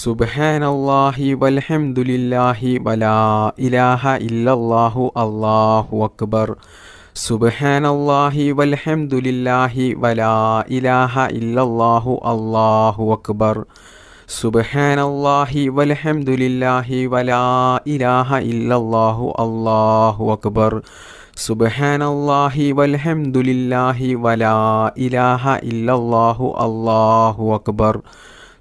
സുബ്ഹാനല്ലാഹി വൽഹംദുലില്ലാഹി വലാ ഇലാഹ ഇല്ലല്ലാഹു അല്ലാഹു അക്ബർ. സുബ്ഹാനല്ലാഹി വൽഹംദുലില്ലാഹി വലാ ഇലാഹ ഇല്ലല്ലാഹു അല്ലാഹു അക്ബർ. സുബ്ഹാനല്ലാഹി വൽഹംദുലില്ലാഹി വലാ ഇലാഹ ഇല്ലല്ലാഹു അല്ലാഹു അക്ബർ. സുബ്ഹാനല്ലാഹി വൽഹംദുലില്ലാഹി വലാ ഇലാഹ ഇല്ലല്ലാഹു അല്ലാഹു അക്ബർ.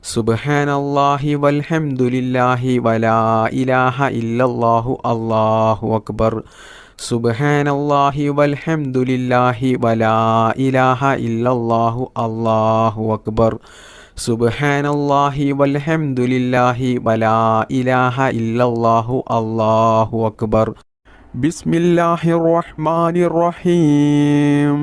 സുബ്ഹാനല്ലാഹി വൽഹംദുലില്ലാഹി വലാ ഇലാഹ ഇല്ലല്ലാഹു അല്ലാഹു അക്ബർ. സുബ്ഹാനല്ലാഹി വൽഹംദുലില്ലാഹി വലാ ഇലാഹ ഇല്ലല്ലാഹു അല്ലാഹു അക്ബർ. സുബ്ഹാനല്ലാഹി വൽഹംദുലില്ലാഹി വലാ ഇലാഹ ഇല്ലല്ലാഹു അല്ലാഹു അക്ബർ. ബിസ്മില്ലാഹിർ റഹ്മാനിർ റഹീം.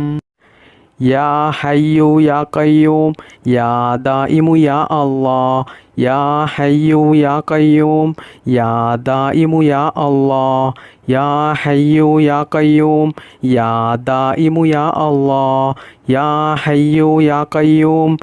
യാ ഹയ്യു യാ ഖയ്യൂം യാ ദായിമു യാ അല്ലാഹ്. യാ ഹയ്യു യാ ഖയ്യൂം യാ ദായിമു യാ അല്ലാഹ്. യാ ഹയ്യു യാ ഖയ്യൂം യാ ദായിമു യാ അല്ലാഹ്. യാ ഹയ്യു യാ ഖയ്യൂം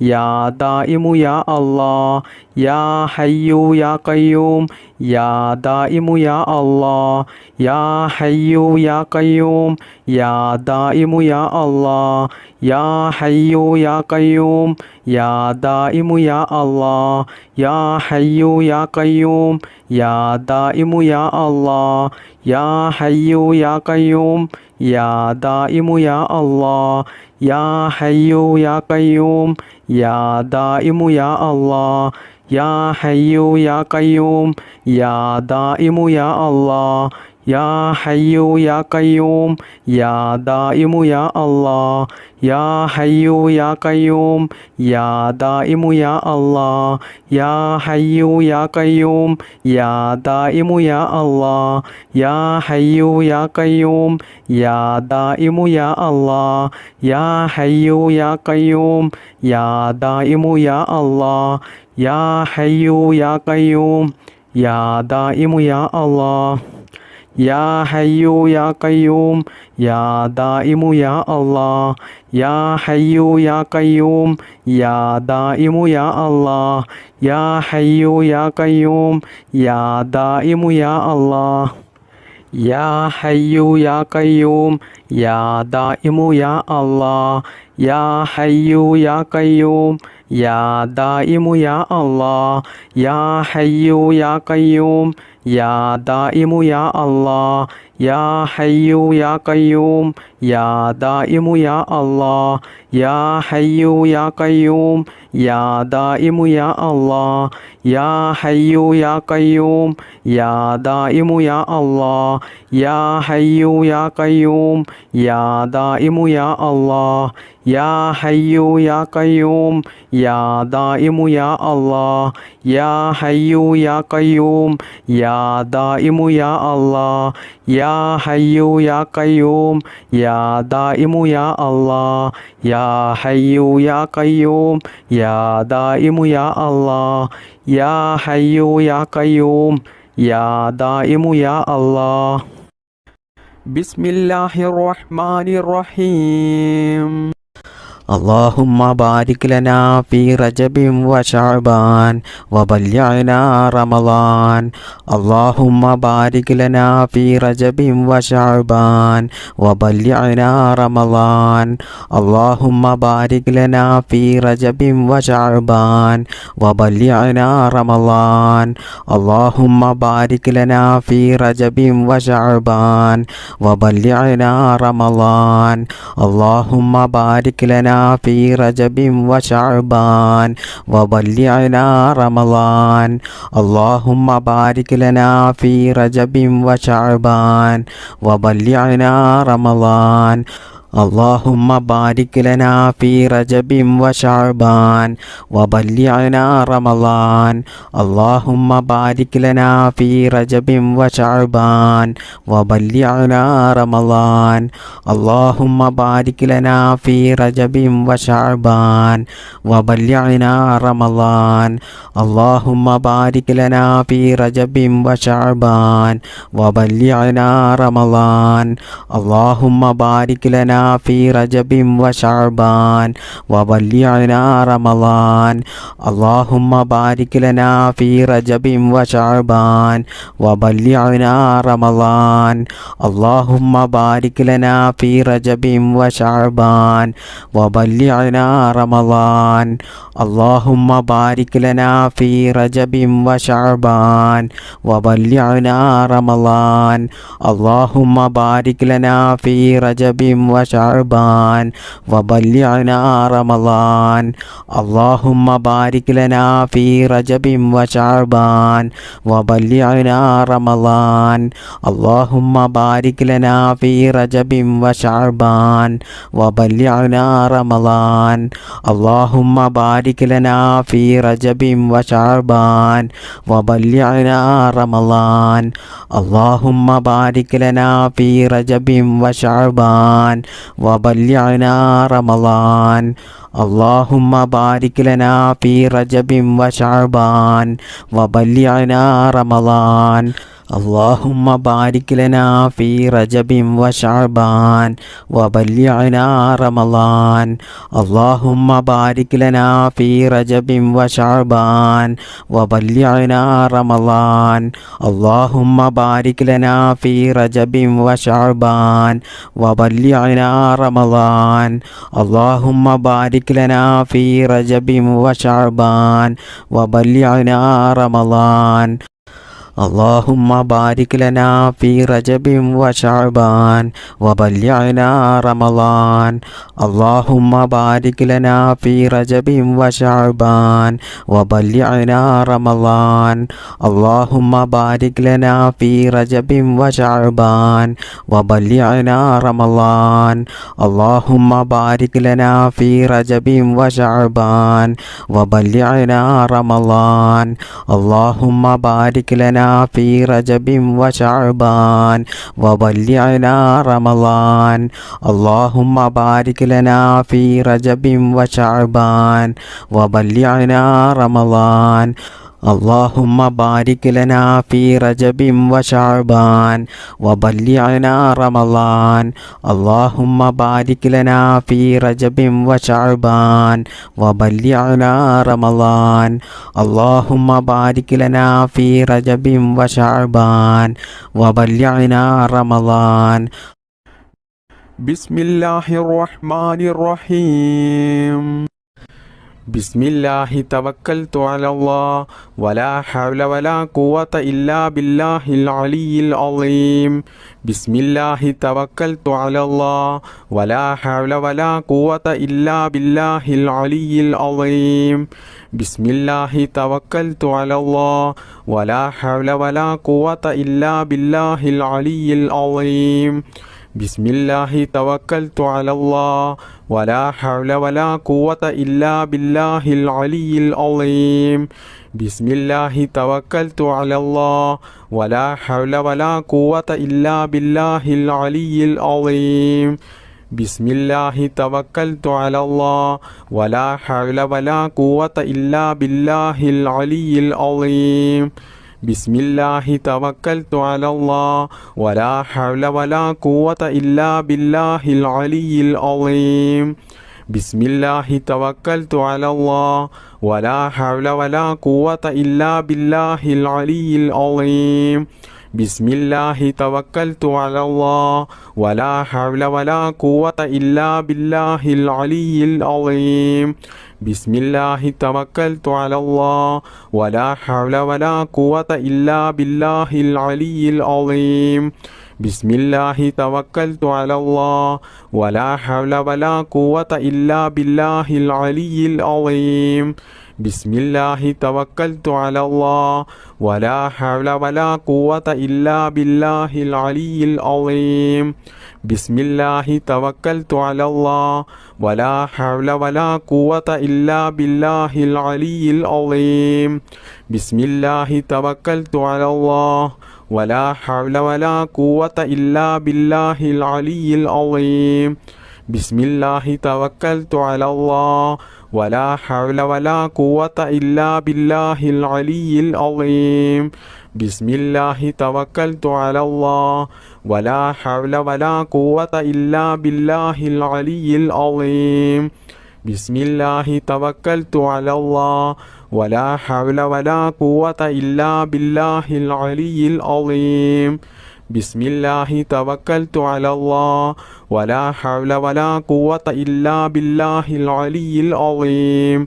യാ ദായിമു യാ അല്ലാഹ്. യാ ഹയ്യു യാ ഖയ്യൂം യാ ദായിമു യാ അല്ലാഹ്. യാ ഹയ്യു യാ ഖയ്യൂം യാ ദായിമു യാ അല്ലാഹ്. യാ ഹയ്യു യാ ഖയ്യൂം യാ ദായിമു യാ അല്ലാഹ്. യാ ഹയ്യു യാ ഖയ്യൂം യാ ദായിമു യാ അല്ലാഹ്. യാ ഹയ്യു യാ ഖയ്യൂം യാ ദായിമു യാ അല്ലാഹ്. യാ ഹയ്യു യാ ഖയ്യൂം യാ ദായിമു യാ അല്ലാഹ്. യാ ഹയ്യു യാ ഖയ്യൂം യാ ദായിമു യാ അല്ലാഹ്. യാ ഹയ്യു യാ ഖയ്യൂം യാ ദായിമു യാ അല്ലാഹ്. യാ ഹയ്യു യാ ഖയ്യൂം യാ ദായിമു യാ അല്ലാഹ്. യാ ഹയ്യു യാ ഖയ്യൂം യാ ദായിമു യാ അല്ലാഹ്. യാ ഹയ്യു യാ ഖയ്യൂം യാ ദായിമു യാ അല്ലാഹ്. യാ ഹയ്യു യാ ഖയ്യൂം യാ ദായിമു യാ അല്ലാഹ്. യാ ഹയ്യു യാ ഖയ്യൂം യാ ദായിമു യാ അല്ലാഹ്. യാ ഹയ്യു യാ ഖയ്യൂം യാ ദായിമു യാ അല്ലാഹ്. യാ ഹയ്യു യാ ഖയ്യൂം യാ ദായിമു യാ അല്ലാഹ്. യാ ഹയ്യു യാ ഖയ്യൂം യാ ദായിമു യാ അല്ലാഹ്. യാ ഹയ്യു യാ ഖയ്യൂം യാ ദായിമു യാ അല്ലാഹ്. യാ ഹയ്യു യാ ഖയ്യൂം യാ ദായിമു യാ അല്ലാഹ്. യാ ഹയ്യു യാ ഖയ്യൂം യാ ദായിമു യാ അല്ലാഹ്. യാ ഹയ്യു യാ ഖയ്യൂം യാ ദായിമു യാ അല്ലാഹ്. യാ ഹയ്യു യാ ഖയ്യൂം യാ ദായിമു യാ അല്ലാഹ്. യാ ഹയ്യു യാ ഖയ്യൂം യാ ദായിമു യാ അല്ലാഹ്. യാ ഹയ്യു യാ ഖയ്യൂം യാ ദായിമു യാ അല്ലാഹ്. യാ ഹയ്യു യാ ഖയ്യൂം യാ ദായിമു യാ അല്ലാഹ്. യാ ഹയ്യു യാ ഖയ്യൂം യാ ദായിമു യാ അല്ലാഹ്. യാ ഹയ്യു യാ ഖയ്യൂം യാ ദായിമു യാ അല്ലാഹ്. യാ ഹയ്യു യാ ഖയ്യൂം യാ ദായിമു യാ അല്ലാഹ്. യാ ഹയ്യു യാ ഖയ്യൂം യാ ദായിമു യാ അല്ലാഹ്. യാ ഹയ്യു യാ ഖയ്യൂം യാ ദായിമു യാ അല്ലാഹ്. ബിസ്മില്ലാഹിർ റഹ്മാനിർ റഹീം. اللهم بارك لنا في رجب وشعبان وبلغنا رمضان. اللهم بارك لنا في رجب وشعبان وبلغنا رمضان. اللهم بارك لنا في رجب وشعبان وبلغنا رمضان. اللهم بارك لنا في رجب وشعبان وبلغنا رمضان. اللهم بارك لنا في رجب وشعبان وبلغنا رمضان. اللهم بارك لنا في رجب وشعبان وبلغنا رمضان. اللهم بارك لنا في رجب وشعبان وبلغنا رمضان. اللهم بارك لنا في رجب وشعبان وبلغنا رمضان. اللهم بارك لنا في رجب وشعبان وبلغنا رمضان. اللهم بارك لنا في رجب وشعبان وبلغنا رمضان. اللهم بارك لنا في رجب وشعبان وبلغنا رمضان اللهم بارك لنا في رجب وشعبان وبلغنا رمضان اللهم بارك لنا في رجب وشعبان وبلغنا رمضان اللهم بارك لنا في رجب وشعبان وبلغنا رمضان اللهم بارك لنا في رجب وشعبان وبلغنا رمضان اللهم بارك لنا في رجب وشعبان وبلغنا رمضان اللهم بارك لنا في رجب وشعبان وبلغنا رمضان اللهم بارك لنا في رجب وشعبان وبلغنا رمضان اللهم بارك لنا في رجب وشعبان وبلغنا رمضان اللهم بارك لنا في رجب وشعبان وبلغنا رمضان اللهم بارك لنا في رجب وشعبان وبلغنا رمضان اللهم بارك لنا في رجب وشعبان وبلغنا رمضان اللهم بارك لنا في رجب وشعبان وبلغنا رمضان اللهم بارك لنا في رجب وشعبان وبلغنا رمضان اللهم بارك لنا في رجب وشعبان وبلغنا رمضان اللهم بارك لنا في رجب وشعبان وبلغنا رمضان اللهم بارك لنا في رجب وشعبان وبلغنا رمضان اللهم بارك لنا في رجب وشعبان وبلغنا رمضان اللهم بارك لنا في رجب وشعبان وبلغنا رمضان اللهم بارك لنا في رجب وشعبان وبلغنا رمضان اللهم بارك لنا في رجب وشعبان وبلغنا رمضان اللهم بارك لنا في رجب وشعبان وبلغنا رمضان اللهم بارك لنا في رجب وشعبان وبلغنا رمضان بسم الله الرحمن الرحيم بسم الله توكلت على الله ولا حول ولا قوة إلا بالله العلي العظيم بسم الله توكلت على الله ولا حول ولا قوة إلا بالله العلي العظيم بسم الله توكلت على الله ولا حول ولا قوة إلا بالله العلي العظيم بسم الله توكلت على الله ولا حول ولا قوة إلا بالله العلي العظيم بسم الله توكلت على الله ولا حول ولا قوة إلا بالله العلي العظيم بسم الله توكلت على الله ولا حول ولا قوة إلا بالله العلي العظيم بسم الله توكلت على الله ولا حول ولا قوة إلا بالله العلي العظيم بسم الله توكلت على الله ولا حول ولا قوة إلا بالله العلي العظيم بسم الله توكلت على الله ولا حول ولا قوة إلا بالله العلي العظيم بسم الله توكلت على الله ولا حول ولا قوة إلا بالله العلي العظيم بسم الله توكلت على الله ولا حول ولا قوة إلا بالله العلي العظيم بسم الله توكلت على الله ولا حول ولا قوة إلا بالله العلي العظيم بسم الله توكلت على الله ولا حول ولا قوة إلا بالله العلي العظيم بسم الله توكلت على الله ولا حول ولا قوة إلا بالله العلي العظيم بسم الله توكلت على الله ولا حول ولا قوة إلا بالله العلي العظيم ബിസ്മില്ലാഹി തവക്കൽതു അലല്ലാഹ് വലാ ഹൗല വലാ ഖുവത ഇല്ലാ ബില്ലാഹിൽ അലിയിൽ അളീം. ബിസ്മില്ലാഹി തവക്കൽതു അലല്ലാഹ് വലാ ഹൗല വലാ ഖുവത ഇല്ലാ ബില്ലാഹിൽ അലിയിൽ അളീം. ബിസ്മില്ലാഹി തവക്കൽതു അലല്ലാഹ് വലാ ഹൗല വലാ ഖുവത ഇല്ലാ ബില്ലാഹിൽ അലിയിൽ അളീം.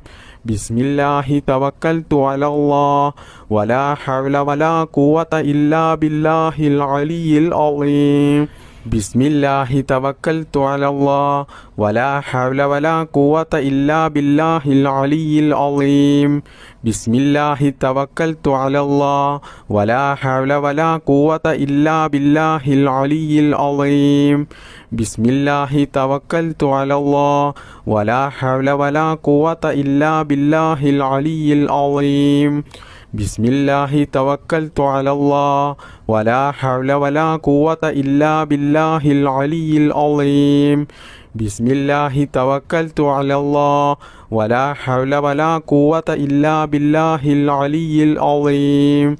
ബിസ്മില്ലാഹി തവക്കൽതു അലല്ലാഹ് വലാ ഹൗല വലാ ഖുവത ഇല്ലാ ബില്ലാഹിൽ അലിയിൽ അളീം. ബിസ്മില്ലാഹി തവക്കൽതു അലല്ലാഹ് വലാ ഹൗല വലാ ഖുവത ഇല്ലാ ബില്ലാഹിൽ അലിയിൽ അളീം. ബിസ്മില്ലാഹി തവക്കൽതു അലല്ലാഹ് വലാ ഹൗല വലാ ഖുവത ഇല്ലാ ബില്ലാഹിൽ അലിയിൽ അളീം. ബിസ്മില്ലാഹി തവക്കൽതു അലല്ലാഹ് വലാ ഹൗല വലാ ഖുവത ഇല്ലാ ബില്ലാഹിൽ അലിയിൽ അളീം. ബിസ്മില്ലാഹി തവക്കൽതു അലല്ലാഹ് വലാ ഹൗല വലാ ഖുവത ഇല്ലാ ബില്ലാഹിൽ അലിയിൽ അളീം. ബിസ്മില്ലാഹി തവക്കൽതു അലല്ലാഹ് വലാ ഹൗല വലാ ഖുവത ഇല്ലാ ബില്ലാഹിൽ അലിയിൽ അളീം.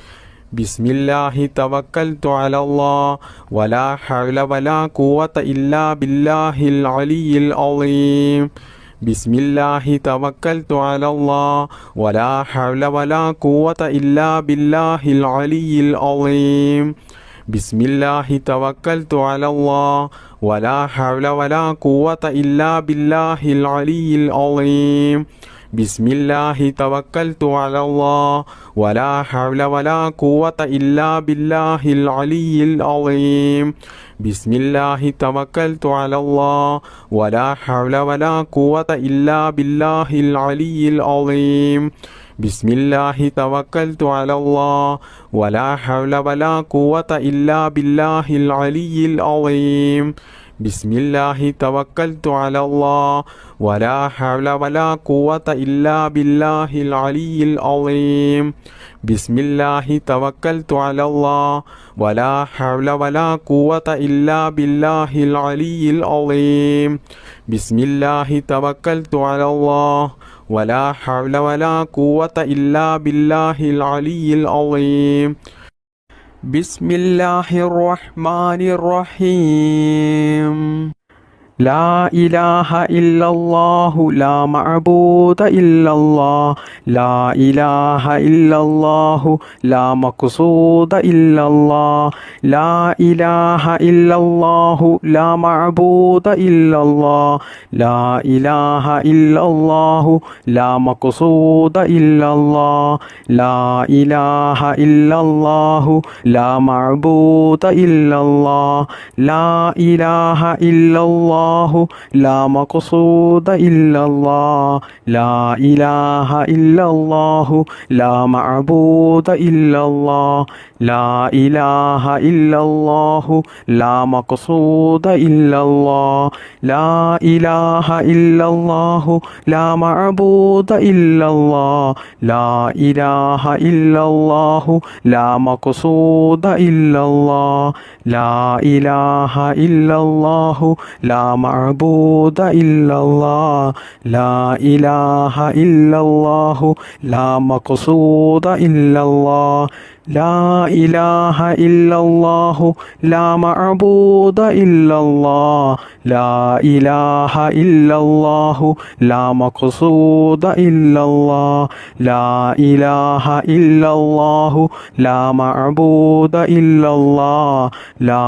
ബിസ്മില്ലാഹി തവക്കൽതു അലല്ലാഹ് വലാ ഹൗല വലാ ഖുവത ഇല്ലാ ബില്ലാഹിൽ അലിയിൽ അളീം. ബിസ്മില്ലാഹി തവക്കൽതു അലല്ലാഹ് വലാ ഹൗല വലാ ഖുവത ഇല്ലാ ബില്ലാഹിൽ അലിയിൽ അളീം. ബിസ്മില്ലാഹി തവക്കൽതു അലല്ലാഹ് വലാ ഹൗല വലാ ഖുവത ഇല്ലാ ബില്ലാഹിൽ അലിയിൽ അളീം. ബിസ്മില്ലാഹി തവക്കൽതു അലല്ലാഹ് വലാ ഹൗല വലാ ഖുവത ഇല്ലാ ബില്ലാഹിൽ അലിയിൽ അളീം. ബിസ്മില്ലാഹി തവക്കൽതു അലല്ലാഹ് വലാ ഹൗല വലാ ഖുവത ഇല്ലാ ബില്ലാഹിൽ അലിയിൽ അളീം. ബിസ്മില്ലാഹി തവക്കൽതു അലല്ലാഹ് വലാ ഹൗല വലാ ഖുവത ഇല്ലാ ബില്ലാഹിൽ അലിയിൽ അളീം. ബിസ്മില്ലാഹി തവക്കൽതു അലല്ലാഹ് വലാ ഹൗല വലാ ഖുവത ഇല്ലാ ബില്ലാഹിൽ അലിയിൽ അളീം. ബിസ്മില്ലാഹി തവക്കൽതു അലല്ലാഹ് വലാ ഹൗല വലാ ഖുവത ഇല്ലാ ബില്ലാഹിൽ അലിയിൽ അളീം. ബിസ്മില്ലാഹി തവക്കൽതു അലല്ലാഹ് വലാ ഹൗല വലാ ഖുവത ഇല്ലാ ബില്ലാഹിൽ അലിയിൽ അളീം. ബിസ്മില്ലാഹിർ റഹ്മാനിർ റഹീം. ലാ ഇലാഹ ഇല്ലല്ലാഹു ലാ മഅബൂദ ഇല്ലല്ലാഹ് ലാ ഇലാഹ ഇല്ലല്ലാഹു ലാ മഖ്സൂദ ഇല്ലല്ലാഹ് ലാ ഇലാഹ ഇല്ലല്ലാഹു ലാ മഅബൂദ ഇല്ലല്ലാഹ് ലാ ഇലാഹ ഇല്ലല്ലാഹു ലാ മഖ്സൂദ ഇല്ലല്ലാഹ് ലാ ഇലാഹ ഇല്ലല്ലാഹു ലാ മഅബൂദ ഇല്ലല്ലാഹ് ലാ ഇലാഹ ഇല്ലല്ലാഹു ലാ മഖ്സൂദ ഇല്ലല്ലാഹ് ലാ ഇലാഹ ഇല്ലല്ലാഹു ലാ മഅബൂദ ഇല്ലല്ലാഹ് ലാ ഇലാഹ ഇല്ലല്ലാഹു ലാ മഖ്സൂദ ഇല്ലല്ലാഹ് ലാ ഇലാഹ ഇല്ലല്ലാഹു ലാ മഅബൂദ ഇല്ലല്ലാഹ് ലാ ഇലാഹ ഇല്ലല്ലാഹു ലാ മഖ്സൂദ ഇല്ലല്ലാഹ് ലാ ഇലാഹ ഇല്ലല്ലാഹു ലാ മഅബൂദ ഇല്ലല്ലാഹ് ലാ ഇലാഹ ഇല്ലല്ലാഹു ലാ മഖ്സൂദ ഇല്ലല്ലാഹ് ലാ ഇലാഹ ഇല്ലല്ലാഹു ലാ മഅബൂദ ഇല്ലല്ലാഹ് ലാ ഇലാഹ ഇല്ലല്ലാഹു ലാ മഖ്സൂദ ഇല്ലല്ലാഹ് ലാ ഇലാഹ ഇല്ലല്ലാഹു ലാ മഅബൂദ ഇല്ലല്ലാഹ് ലാ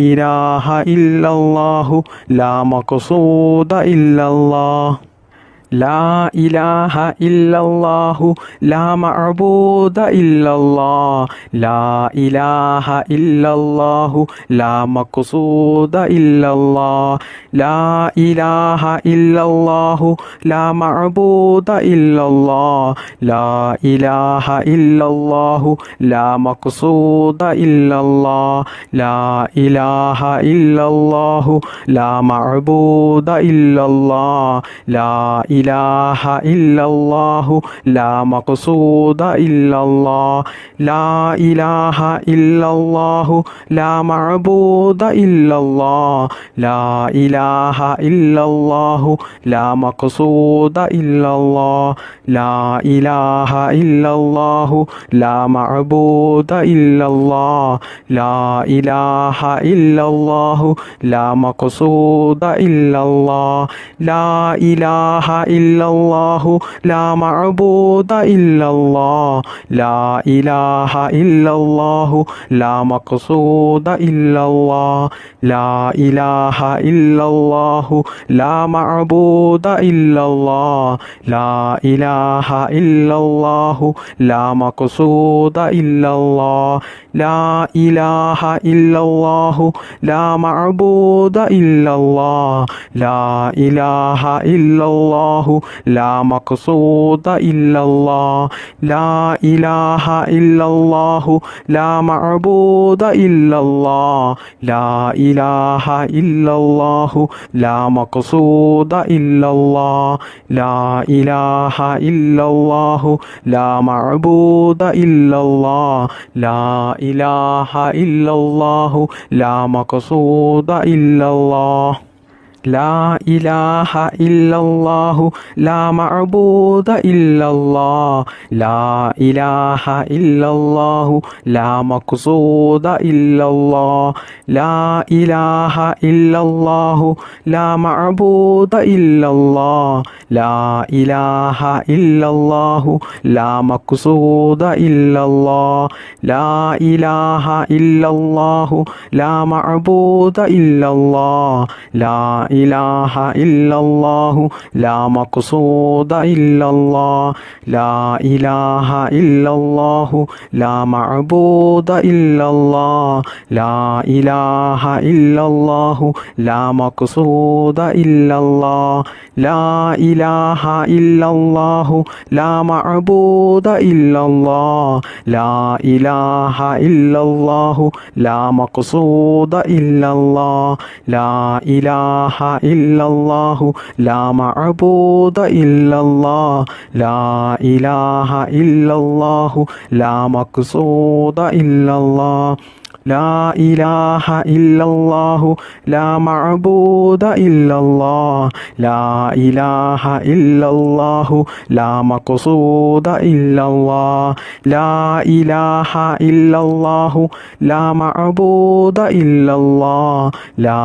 ഇലാഹ ഇല്ലല്ലാഹു ലാ മഖ്സൂദ ഇല്ലല്ലാഹ് ലാ ഇലാഹ ഇല്ലല്ലാഹു ലാ മഅബൂദ ഇല്ലല്ലാഹ് ലാ ഇലാഹ ഇല്ലല്ലാഹു ലാ മഖ്സൂദ ഇല്ലല്ലാഹ് ലാ ഇലാഹ ഇല്ലല്ലാഹു ലാ മഅബൂദ ഇല്ലല്ലാഹ് ലാ ഇലാഹ ഇല്ലല്ലാഹു ലാ മഖ്സൂദ ഇല്ലല്ലാഹ് ലാ ഇലാഹ ഇല്ലല്ലാഹു ലാ മഅബൂദ ഇല്ലല്ലാഹ് ലാ ഇലാഹ ഇല്ലല്ലാഹു ലാ മഖ്സൂദ ഇല്ലല്ലാഹ് ലാ ഇലാഹ ഇല്ലല്ലാഹു ലാ മഅബൂദ ഇല്ലല്ലാഹ് ലാ ഇലാഹ ഇല്ലല്ലാഹു ലാ മഖ്സൂദ ഇല്ലല്ലാഹ് ലാ ഇലാഹ ഇല്ലല്ലാഹു ലാ മഅബൂദ ഇല്ലല്ലാഹ് ലാ ഇലാഹ ഇല്ലല്ലാഹു ലാ മഖ്സൂദ ഇല്ലല്ലാഹ് ലാ ഇലാഹ ഇല്ലല്ലാഹു ലാ മഅബൂദ ഇല്ലല്ലാഹ് ലാ ഇലാഹ ഇല്ലല്ലാഹു ലാ മഖ്സൂദ ഇല്ലല്ലാഹ് ലാ ഇലാഹ ഇല്ലല്ലാഹു ലാ മഅബൂദ ഇല്ലല്ലാഹ് ലാ ഇലാഹ ഇല്ലല്ലാഹു ലാ മഖ്സൂദ ഇല്ലല്ലാഹ് ലാ ഇലാഹ ഇല്ലല്ലാഹു ലാ മഅബൂദ ഇല്ലല്ലാഹ് ലാ ഇലാഹ ഇല്ലല്ലാഹു ലാ മഖ്സൂദ ഇല്ലല്ലാഹ് ലാ ഇലാഹ ഇല്ലല്ലാഹു ലാ മഅബൂദ ഇല്ലല്ലാഹ് ലാ ഇലാഹ ഇല്ലല്ലാഹു ലാ മഖ്സൂദ ഇല്ലല്ലാഹ് ലാ ഇലാഹ ഇല്ലല്ലാഹു ലാ മഅബൂദ ഇല്ലല്ലാഹ് ലാ ഇലാഹ ഇല്ലല്ലാഹു ലാ മഖ്സൂദ ഇല്ലല്ലാഹ് ലാ ഇലാഹ ഇല്ലല്ലാഹു ലാ മഅബൂദ ഇല്ലല്ലാഹ് ലാ ഇലാഹ ഇല്ലല്ലാഹു ലാ മഖ്സൂദ ഇല്ലല്ലാഹ് ലാ ഇലാഹ ഇല്ലല്ലാഹു ലാ മഅബൂദ ഇല്ലല്ലാഹ് ലാ ഇലാഹ ഇല്ലല്ലാഹു ലാ മഖ്സൂദ ഇല്ലല്ലാഹ് ലാ ഇലാഹ ഇല്ലല്ലാഹു ലാ മഅബൂദ ഇല്ലല്ലാഹ് ലാ ഇലാഹ ഇല്ലല്ലാഹു ലാ മഖ്സൂദ ഇല്ലല്ലാഹ് ലാ ഇലാഹ ഇല്ലല്ലാഹു ലാ മഅബൂദ ഇല്ലല്ലാഹ് ലാ ഇലാഹ ഇല്ലല്ലാഹു ലാ മഖ്സൂദ ഇല്ലല്ലാഹ് ലാ ഇലാഹ ഇല്ലല്ലാഹു ലാ മഅബൂദ ഇല്ലല്ലാഹ് ലാ ഇലാഹ ഇല്ലല്ലാഹു ലാ മഖ്സൂദ ഇല്ലല്ലാഹ് ലാ ഇലാഹ ഇല്ലല്ലാഹു ലാ മഅബൂദ ഇല്ലല്ലാഹ് ലാ ഇലാഹ ഇല്ലല്ലാഹു ലാ മഖ്സൂദ ഇല്ലല്ലാഹ് ലാ ഇലാഹ ഇല്ലല്ലാഹു ലാ മഅബൂദ ഇല്ലല്ലാഹ് ലാ ഇലാഹ ഇല്ലല്ലാഹു ലാ മഖ്സൂദ ഇല്ലല്ലാഹ് ലാ ഇലാഹ ഇല്ലല്ലാഹു ലാ മഅബൂദ ഇല്ലല്ലാഹ് ലാ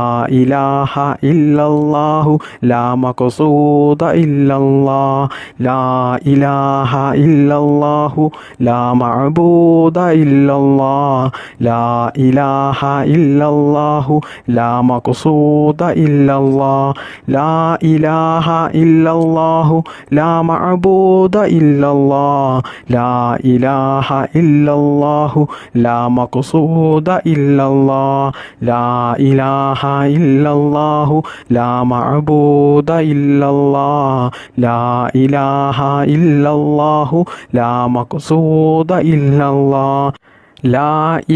ഇലാഹ ഇല്ലല്ലാഹു ലാ മഖ്സൂദ ഇല്ലല്ലാഹ് ലാ ഇലാഹ ഇല്ലല്ലാഹു ലാ മഅബൂദ ഇല്ലല്ലാഹ് ലാ ഇലാഹ ഇല്ലല്ലാഹു ലാ മഖ്സൂദ ഇല്ലല്ലാഹ് ലാ ഇലാഹ ഇല്ലല്ലാഹു ലാ മഅബൂദ ഇല്ലല്ലാഹ് ലാ ഇലാഹ ഇല്ലല്ലാഹു ലാ മഖ്സൂദ ഇല്ലല്ലാഹ് ലാ ഇലാഹ ഇല്ലല്ലാഹു ലാ മഅബൂദ ഇല്ലല്ലാഹ് ലാ ഇലാഹ ഇല്ലല്ലാഹു ലാ മഖ്സൂദ ഇല്ലല്ലാഹ് ലാ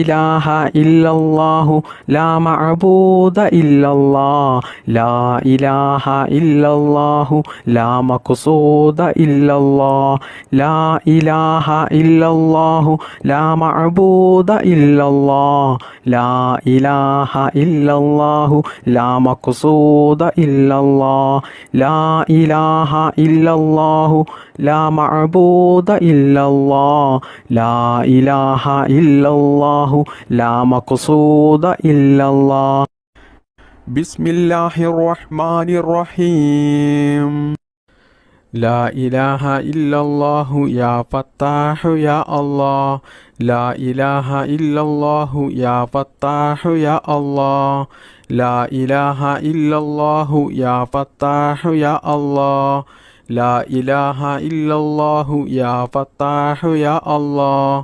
ഇലാഹ ഇല്ലല്ലാഹു ലാ മഅബൂദ ഇല്ലല്ലാഹ് ലാ ഇലാഹ ഇല്ലല്ലാഹു ലാ മഖ്സൂദ ഇല്ലല്ലാഹ് ലാ ഇലാഹ ഇല്ലല്ലാഹു ലാ മഅബൂദ ഇല്ലല്ലാഹ് ലാ ഇലാഹ ഇല്ലല്ലാഹു ലാ മഖ്സൂദ ഇല്ലല്ലാഹ് ലാ ഇലാഹ ഇല്ലല്ലാഹു ലാ മഅബൂദ ഇല്ലല്ലാഹ് ലാ ഇലാഹ ഇല്ലല്ലാഹു ലാ മഖ്സൂദ ഇല്ലല്ലാഹ് ബിസ്മില്ലാഹിർ റഹ്മാനിർ റഹീം ലാ ഇലാഹ ഇല്ലല്ലാഹു യാ ഫത്താഹു യാ അല്ലാഹ് ലാ ഇലാഹ ഇല്ലല്ലാഹു യാ ഫത്താഹു യാ അല്ലാഹ് ലാ ഇലാഹ ഇല്ലല്ലാഹു യാ ഫത്താഹു യാ അല്ലാഹ് ലാ ഇലാഹ ഇല്ലല്ലാഹു യാ ഫത്താഹു യാ അല്ലാഹ്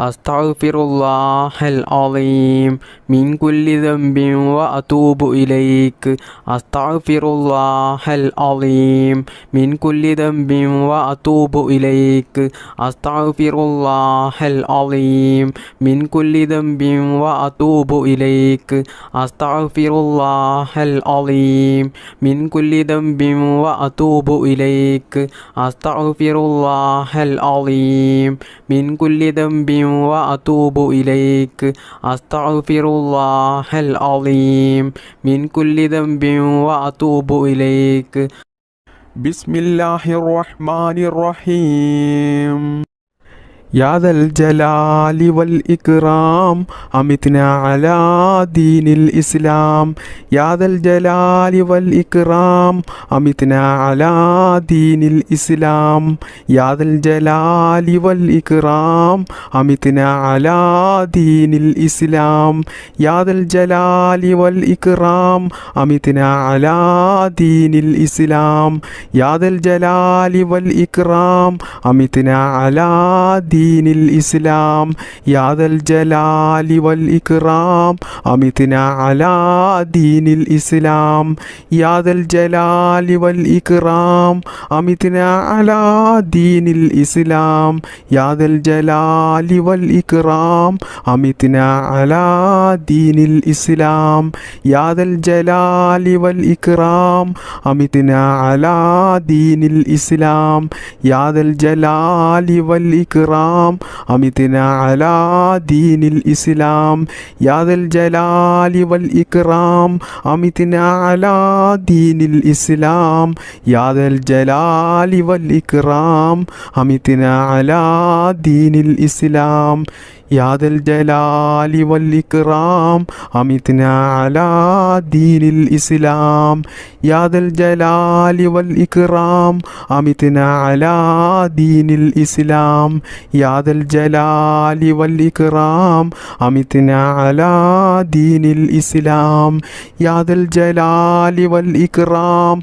أستغفر الله العظيم من كل ذنب وأتوب إليك أستغفر الله العظيم من كل ذنب وأتوب إليك أستغفر الله العظيم من كل ذنب وأتوب إليك أستغفر الله العظيم من كل ذنب وأتوب إليك أستغفر الله العظيم من كل ذنب وأتوب إليك أستغفر الله العظيم من كل ذنب وأتوب إليك بسم الله الرحمن الرحيم يا ذا الجلال والإكرام أمتنا على دين الإسلام يا ذا الجلال والإكرام أمتنا على دين الإسلام يا ذا الجلال والإكرام أمتنا على دين الإسلام يا ذا الجلال والإكرام أمتنا على دين الإسلام يا ذا الجلال والإكرام أمتنا على دين الإسلام يا ذا الجلال والإكرام أمتنا على دين الإسلام يا ذا الجلال والإكرام أمتنا على دين الإسلام يا ذا الجلال والإكرام أمتنا على دين الإسلام يا ذا الجلال والإكرام أمتنا على دين الإسلام يا ذا الجلال والإكرام أمتنا على دين الإسلام يا ذا الجلال والإكرام أمتنا على دين الإسلام يا ذا الجلال والإكرام أمتنا على دين الإسلام يا ذا الجلال والإكرام أمتنا على دين الإسلام يا ذا الجلال والإكرام أمتنا على دين الإسلام يا ذا الجلال والإكرام أمتنا على دين الإسلام يا ذا الجلال والإكرام أمتنا على دين الإسلام يا ذا الجلال والإكرام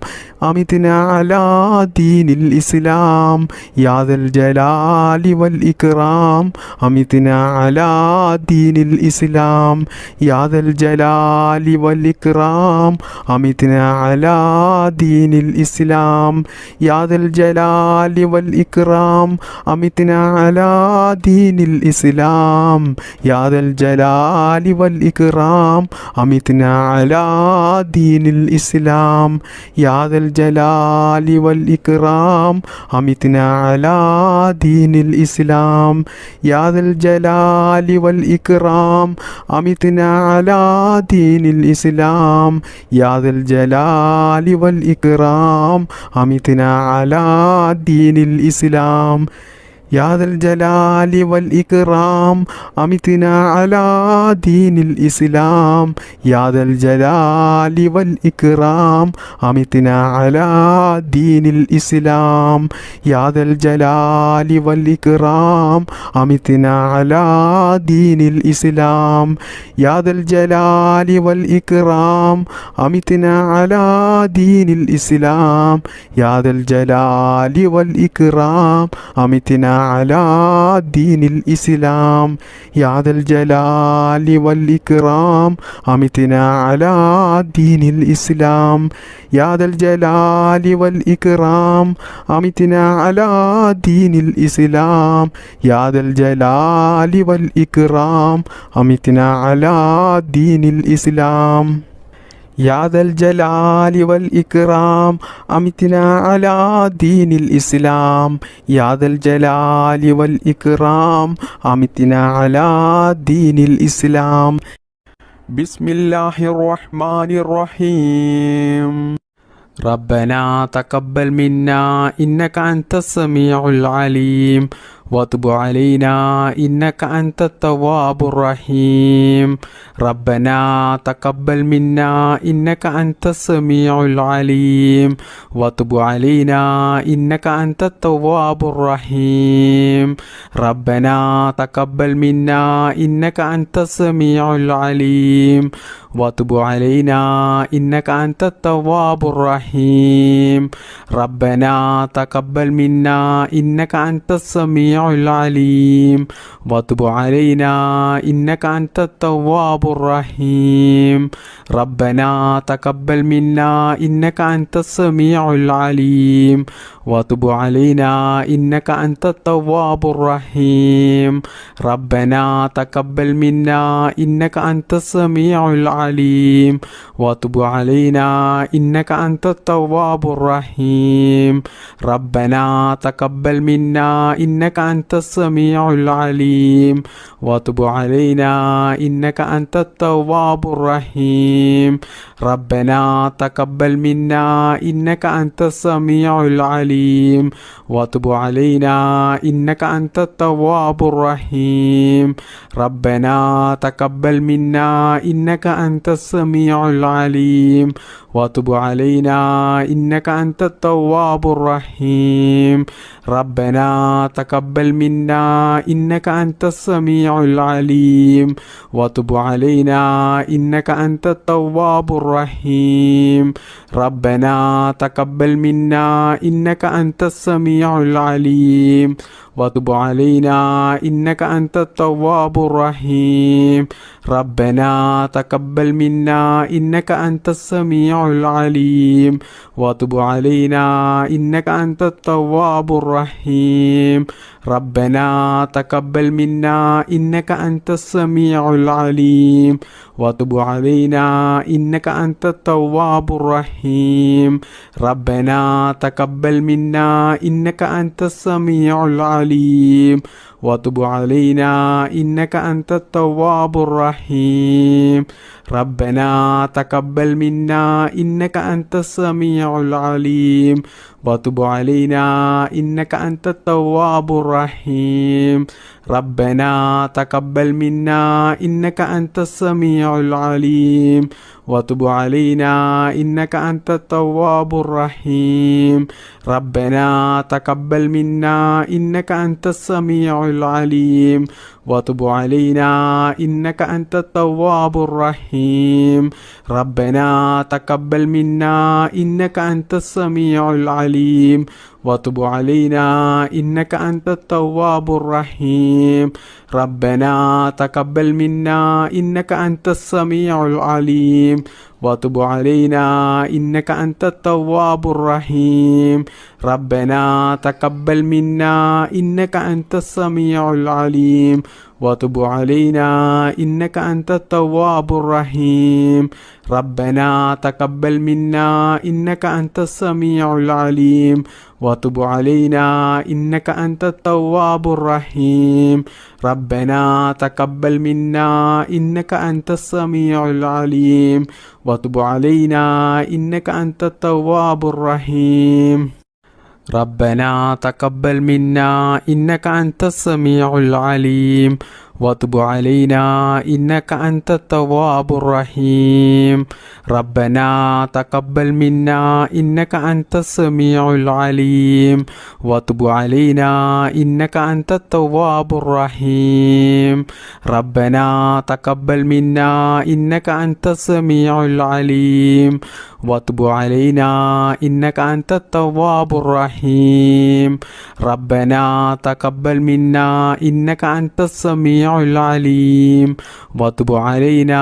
أمتنا على دين الإسلام يا ذا الجلال والإكرام أمتنا على دين الإسلام يا ذا الجلال والإكرام أمتنا على دين الإسلام يا ذا الجلال والإكرام أمتنا على دين الإسلام يا ذا الجلال والإكرام أمتنا على دين الإسلام يا ذا الجلال والإكرام أمتنا على دين الإسلام يا ذا الجلال والإكرام أمتنا على دين الإسلام يا ذا الجلال والإكرام أمتنا على دين الإسلام يا ذا الجلال والإكرام أمتنا على دين الإسلام يا ذا الجلال والإكرام أمتنا على دين الإسلام يا ذا الجلال والإكرام أمتنا على دين الإسلام يا ذا الجلال والإكرام أمتنا على دين الإسلام يا ذا الجلال والإكرام أمتنا على دين الإسلام يا ذا الجلال والإكرام أمتنا على دين الإسلام يا ذا الجلال والإكرام أمتنا على دين الإسلام يا ذا الجلال والإكرام أمتنا على دين الإسلام يا ذا الجلال والإكرام أمتنا على دين الإسلام بسم الله الرحمن الرحيم ربنا تقبل منا إنك أنت السميع العليم وتب علينا إنك أنت التواب الرحيم ربنا تقبل منا إنك أنت السميع العليم وتب علينا إنك أنت التواب الرحيم ربنا تقبل منا إنك أنت السميع العليم وتب علينا إنك أنت التواب الرحيم ربنا تقبل منا إنك أنت السميع السميع العليم وتب علينا إنك أنت التواب الرحيم ربنا تقبل منا إنك أنت السميع العليم وتب علينا إنك أنت التواب الرحيم ربنا تقبل منا إنك أنت السميع العليم وتب علينا إنك أنت التواب الرحيم ربنا تقبل منا إنك أنت السميع العليم وتب علينا إنك أنت التواب الرحيم ربنا تقبل منا إنك أنت السميع العليم وتب علينا إنك أنت التواب الرحيم ربنا تقبل منا إنك أنت السميع العليم وتب علينا إنك أنت التواب الرحيم ربنا تقبل منا إنك أنت السميع العليم وتب علينا إنك أنت التواب الرحيم ربنا تقبل منا إنك أنت السميع العليم وتب علينا إنك أنت التواب الرحيم ربنا تقبل منا إنك أنت السميع العليم وتب علينا إنك أنت التواب الرحيم ربنا تقبل منا إنك أنت السميع العليم وتب علينا إنك أنت التواب الرحيم ربنا تقبل منا إنك أنت السميع العليم وتب علينا إنك أنت التواب الرحيم ربنا تقبل منا إنك أنت السميع العليم وتب علينا إنك أنت التواب الرحيم ربنا تقبل منا إنك أنت السميع العليم وتب علينا إنك أنت التواب الرحيم ربنا تقبل منا إنك أنت السميع العليم وتب علينا إنك أنت التواب الرحيم ربنا تقبل منا إنك أنت السميع العليم وتب علينا إنك أنت التواب الرحيم ربنا تقبل منا إنك أنت السميع العليم وتب علينا إنك أنت التواب الرحيم ربنا تقبل منا إنك أنت السميع العليم وتب علينا إنك أنت التواب الرحيم ربنا تقبل منا إنك أنت السميع العليم وتب علينا إنك أنت التواب الرحيم ربنا تقبل منا إنك أنت السميع العليم وتب علينا إنك أنت التواب الرحيم ربنا تقبل منا إنك أنت السميع العليم وتب علينا إنك أنت التواب الرحيم ربنا تقبل منا إنك أنت السميع العليم وتب علينا إنك أنت التواب الرحيم ربنا تقبل منا إنك أنت السميع العليم وتب علينا إنك أنت التواب الرحيم ربنا تقبل منا إنك أنت السميع العليم وتب علينا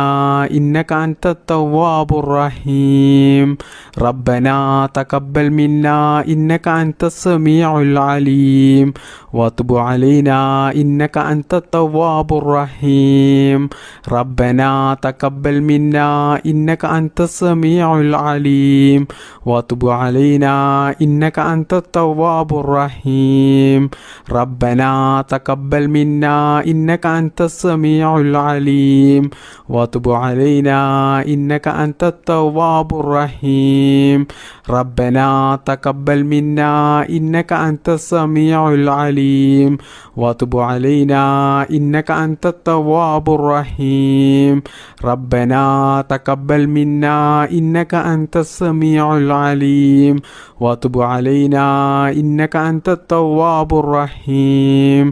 إنك أنت التواب الرحيم ربنا تقبل منا إنك أنت السميع العليم وتب علينا إنك أنت التواب الرحيم ربنا تقبل منا إنك أنت السميع العليم وتب علينا إنك أنت التواب الرحيم ربنا تقبل منا إنك أنت السميع العليم وتب علينا إنك أنت التواب الرحيم ربنا تقبل منا إنك أنت السميع العليم وتب علينا إنك أنت التواب الرحيم ربنا تقبل منا إنك أنت السميع العليم وتب علينا إنك أنت التواب الرحيم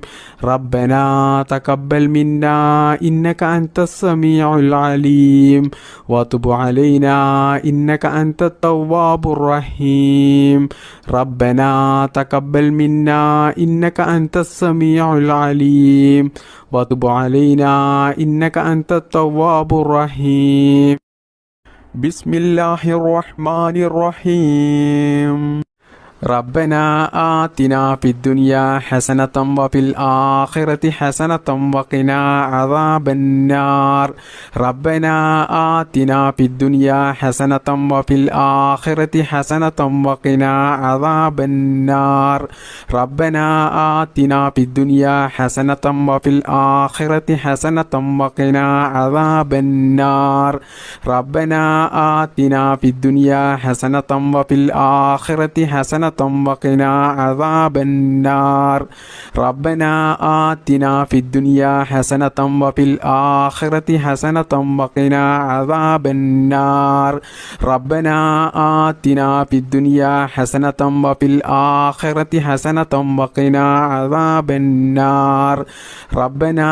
ربنا تقبل تقبل منا إنك أنت السميع العليم وتب علينا إنك أنت التواب الرحيم ربنا تقبل منا إنك أنت السميع العليم وتب علينا إنك أنت التواب الرحيم بسم الله الرحمن الرحيم ربنا آتنا في الدنيا حسنة وفي الآخرة حسنة وقنا عذاب النار ربنا آتنا في الدنيا حسنة وفي الآخرة حسنة وقنا عذاب النار ربنا آتنا في الدنيا حسنة وفي الآخرة حسنة وقنا عذاب النار ربنا آتنا في الدنيا حسنة وفي الآخرة حسنة وقنا عذاب النار ربنا آتنا في الدنيا حسنة وفي الآخرة حسنة وقنا عذاب النار ربنا آتنا في الدنيا حسنة وفي الآخرة حسنة وقنا عذاب النار ربنا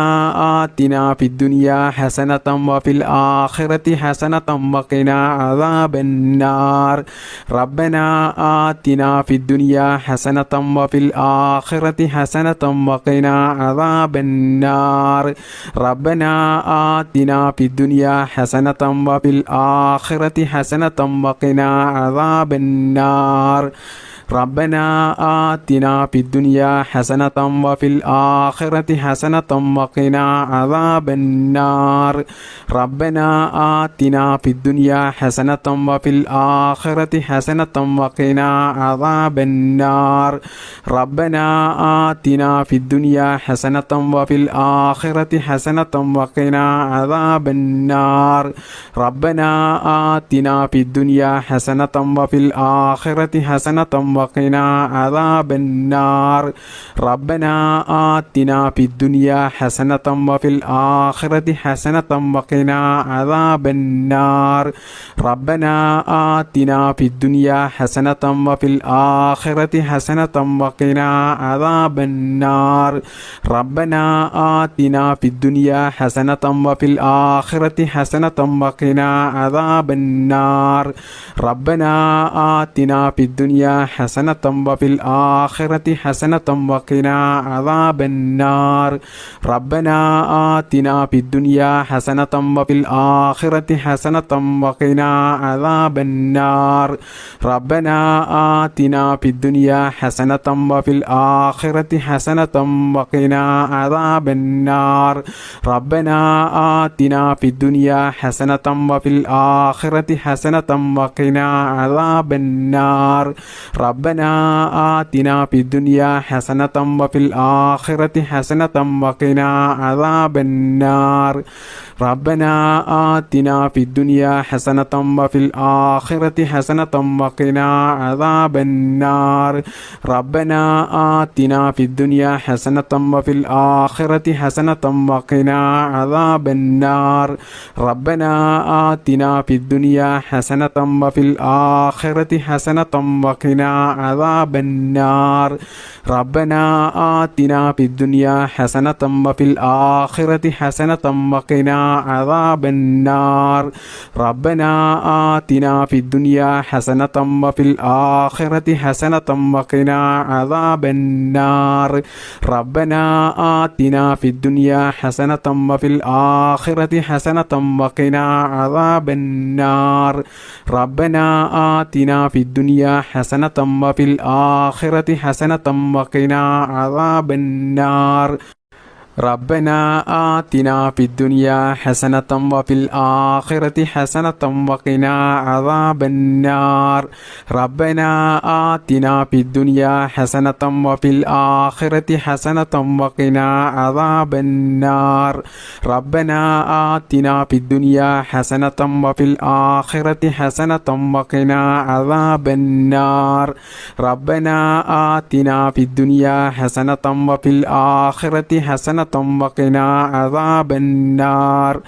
آتنا في الدنيا حسنة وفي الآخرة حسنة وقنا عذاب النار ربنا آتنا في الدنيا حسنة وفي الآخرة حسنة وقنا عذاب النار ربنا آتنا في الدنيا حسنة وفي الآخرة حسنة وقنا عذاب النار ربنا آتنا في الدنيا حسنة وفي الآخرة حسنة وقنا عذاب النار ربنا آتنا في الدنيا حسنة وفي الآخرة حسنة وقنا عذاب النار ربنا آتنا في الدنيا حسنة وفي الآخرة حسنة وقنا عذاب النار ربنا آتنا في الدنيا حسنة وفي الآخرة حسنة وقنا عذاب النار ربنا آتنا في الدنيا حسنة وفي الآخرة حسنة وقنا عذاب النار ربنا آتنا في الدنيا حسنة وفي الآخرة حسنة وقنا عذاب النار ربنا آتنا في الدنيا حسنة وفي الآخرة حسنة وقنا عذاب النار ربنا آتنا في الدنيا حسنة وفي الآخرة حسنة وقنا عذاب النار ربنا آتنا في الدنيا حسنة وفي الآخرة حسنة وقنا عذاب النار ربنا آتنا في الدنيا حسنة وفي الآخرة حسنة وقنا عذاب النار ربنا آتنا في الدنيا حسنة وفي الآخرة حسنة وقنا عذاب النار ربنا آتنا في الدنيا حسنة وفي الآخرة حسنة وقنا عذاب النار ربنا آتنا في الدنيا حسنة وفي الآخرة حسنة وقنا عذاب النار ربنا آتنا في الدنيا حسنة وفي الآخرة حسنة وقنا عذاب النار ربنا آتنا في الدنيا حسنة وفي الآخرة حسنة وقنا عذاب النار ربنا آتنا في الدنيا حسنة وفي الآخرة حسنة وقنا عذاب النار ربنا آتنا في الدنيا حسنة وفي الآخرة حسنة وقنا عذاب النار ربنا آتنا في الدنيا حسنة وفي الآخرة حسنة وقنا عذاب النار ربنا آتنا في الدنيا حسنة وفي الآخرة حسنة وقنا عذاب النار ربنا آتنا في الدنيا حسنة وفي الآخرة حسنة وقنا عذاب النار ربنا آتنا في الدنيا حسنة وفي الآخرة حسنة وقنا عذاب النار ربنا آتنا في الدنيا حسنة وفي الآخرة حسنة وقنا عذاب النار ربنا آتنا في الدنيا حسنة وفي الآخرة حسنة وقنا عذاب النار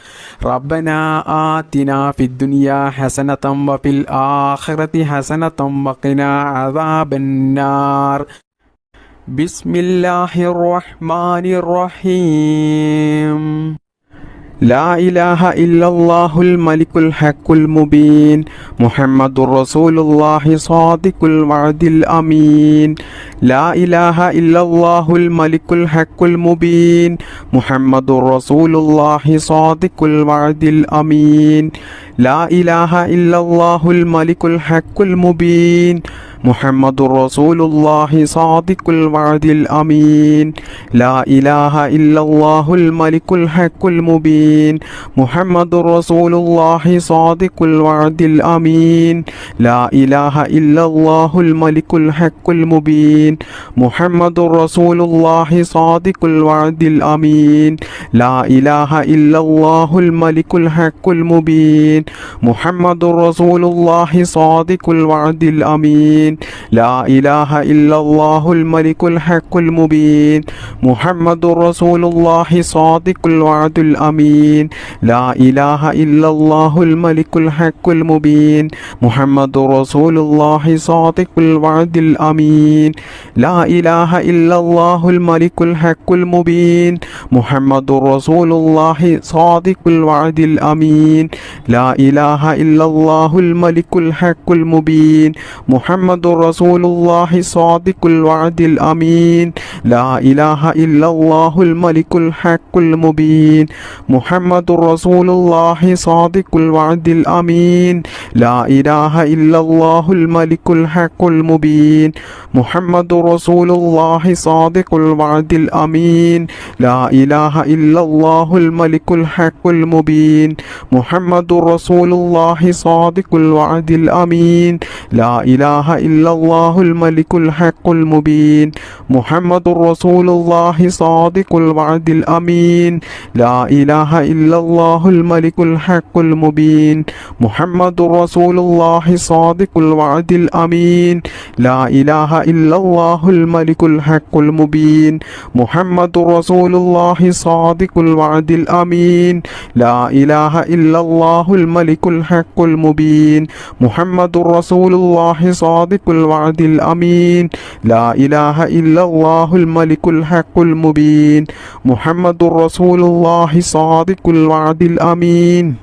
ربنا آتنا في الدنيا حسنة وفي الآخرة حسنة وقنا عذاب النار بسم الله الرحمن الرحيم لا إله إلا الله الملك الحق المبين محمد رسول الله صادق الوعد الأمين لا إله إلا الله الملك الحق المبين محمد رسول الله صادق الوعد الأمين لا إله إلا الله الملك الحق المبين محمد رسول الله صادق الوعد الأمين لا إله إلا الله الملك الحق المبين محمد رسول الله صادق الوعد الأمين لا إله إلا الله الملك الحق المبين محمد رسول الله صادق الوعد الأمين لا إله إلا الله الملك الحق المبين محمد رسول الله صادق الوعد الأمين لا إله إلا الله الملك الحق المبين محمد رسول الله صادق الوعد الأمين لا إله إلا الله الملك الحق المبين محمد رسول الله صادق الوعد الأمين لا إله إلا الله الملك الحق المبين محمد رسول الله صادق الوعد الأمين لا إله إلا الله الملك الحق المبين محمد رسول الله صادق الوعد الأمين لا إله إلا الله الملك الحق المبين محمد رسول الله صادق الوعد الأمين لا إله إلا الله الملك الحق المبين محمد رسول الله صادق الوعد الأمين لا إله إلا الله الملك الحق المبين محمد رسول الله صادق الوعد الأمين لا إله إلا الله الملك الحق المبين محمد رسول الله صادق الوعد الأمين لا إله إلا الله الملك الحق المبين محمد رسول الله صادق الوعد الأمين لا إله إلا الله الملك الحق المبين محمد رسول الله صادق الوعد الأمين لا إله إلا الله الملك الحق المبين محمد رسول الله صادق الوعد الأمين لا إله إلا الله الملك الحق المبين محمد رسول الله صادق الوعد الأمين لا إله إلا الله الملك الحق المبين محمد رسول الله صادق الوعد الأمين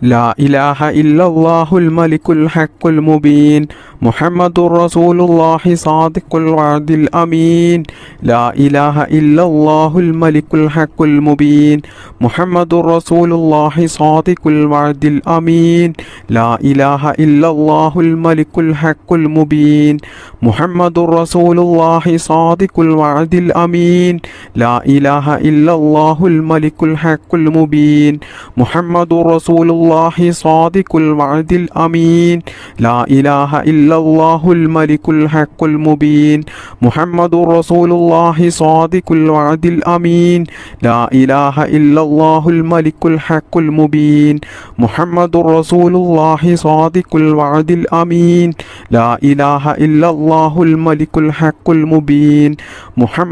لا إله إلا الله الملك الحق المبين محمد رسول الله صادق الوعد الأمين لا إله إلا الله الملك الحق المبين محمد رسول الله صادق الوعد الأمين لا إله إلا الله الملك الحق المبين محمد رسول الله صادق الوعد الأمين لا إله إلا الله الملك الحق المبين محمد رسول الله صادق الوعد الأمين لا إله إلا الله الملك الحق المبين محمد رسول الله صادق الوعد الأمين لا إله إلا الله الملك الحق المبين محمد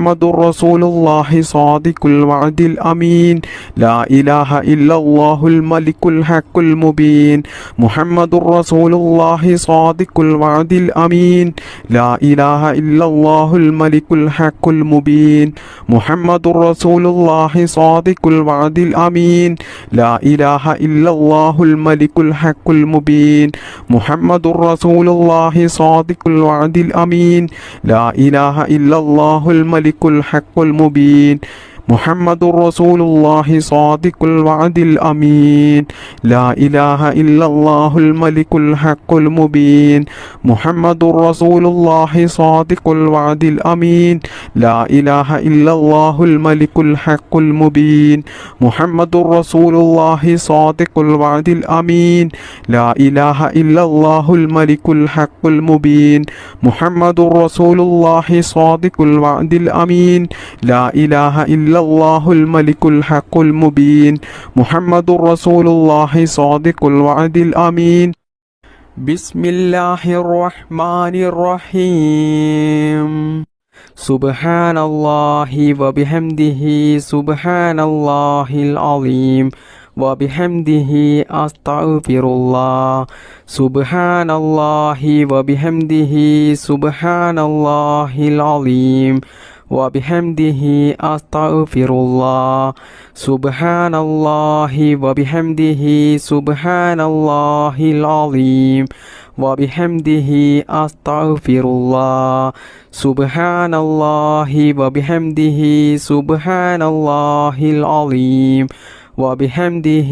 رسول الله صادق الوعد الأمين لا إله إلا الله الملك الحق المبين محمد رسول الله صادق الوعد الأمين لا إله إلا الله الملك الحق المبين محمد رسول الله صادق الوعد الأمين لا إله إلا الله الملك الحق المبين محمد رسول الله صادق الوعد الأمين لا إله إلا الله الملك الحق المبين محمد رسول الله صادق الوعد الأمين لا إله إلا الله الملك الحق المبين محمد رسول الله صادق الوعد الأمين لا إله إلا الله الملك الحق المبين محمد رسول الله صادق الوعد الأمين لا إله إلا الله الملك الحق المبين محمد رسول الله صادق الوعد الأمين لا إله إلا الله الملك الحق المبين محمد رسول الله صادق الوعد الأمين بسم الله الرحمن الرحيم سبحان الله وبحمده سبحان الله العظيم وبحمده أستغفر الله سبحان الله وبحمده سبحان الله العظيم وبحمده أستغفر الله سبحان الله وبحمده سبحان الله العظيم وبحمده أستغفر الله سبحان الله وبحمده سبحان الله العظيم وبحمده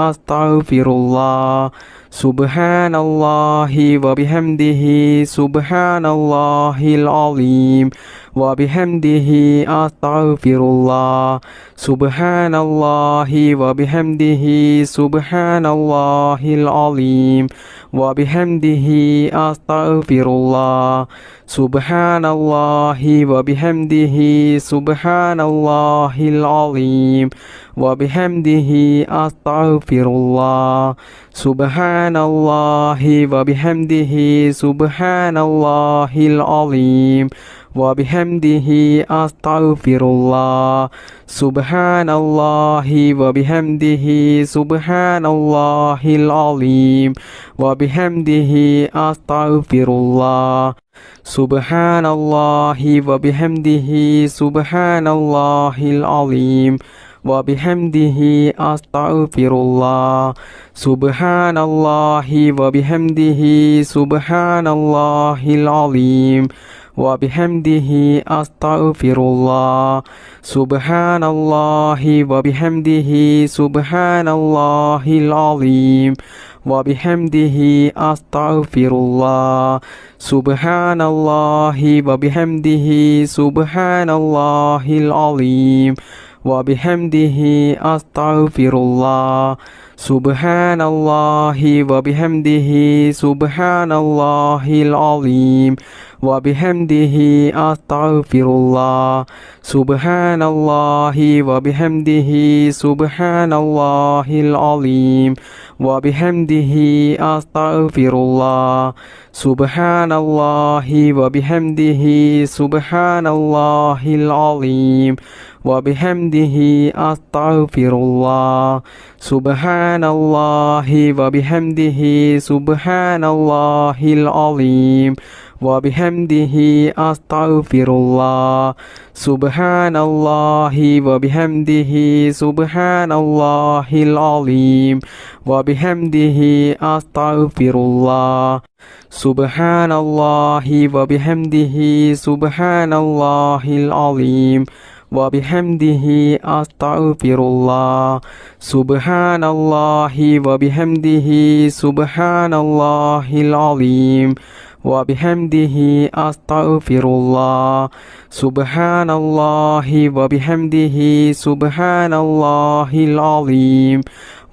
أستغفر الله سبحان الله وبحمده سبحان الله العظيم وبحمده أستغفر الله سبحان الله وبحمده سبحان الله العظيم وبحمده أستغفر الله سبحان الله وبحمده سبحان الله العظيم وبحمده أستغفر الله سبحان الله وبحمده سبحان الله العظيم وبحمده أستغفر الله سبحان الله وبحمده سبحان الله العظيم وبحمده أستغفر الله سبحان الله وبحمده سبحان الله العظيم وبحمده أستغفر الله سبحان الله وبحمده سبحان الله العظيم وبحمده أستغفر الله سبحان الله وبحمده سبحان الله العظيم وبحمده أستغفر الله سبحان الله وبحمده سبحان الله العظيم وبحمده أستغفر الله سبحان الله وبحمده سبحان الله العظيم وبحمده أستغفر الله سبحان الله وبحمده سبحان الله العظيم وبحمده أستغفر الله سبحان الله وبحمده سبحان الله العظيم وبحمده أستغفر الله سبحان الله وبحمده سبحان الله العظيم وبحمده أستغفر الله سبحان الله وبحمده سبحان الله العظيم وبحمده أستغفر الله سبحان الله وبحمده سبحان الله العظيم وبحمده أستغفر الله سبحان الله وبحمده سبحان الله العظيم وبحمده أستغفر الله سبحان الله وبحمده سبحان الله العظيم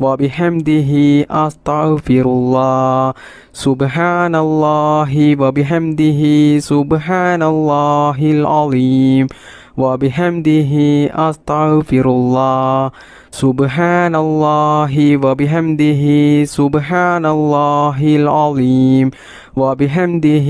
وبحمده أستغفر الله سبحان الله وبحمده سبحان الله العظيم وبحمده أستغفر الله سبحان الله وبحمده سبحان الله العظيم وبحمده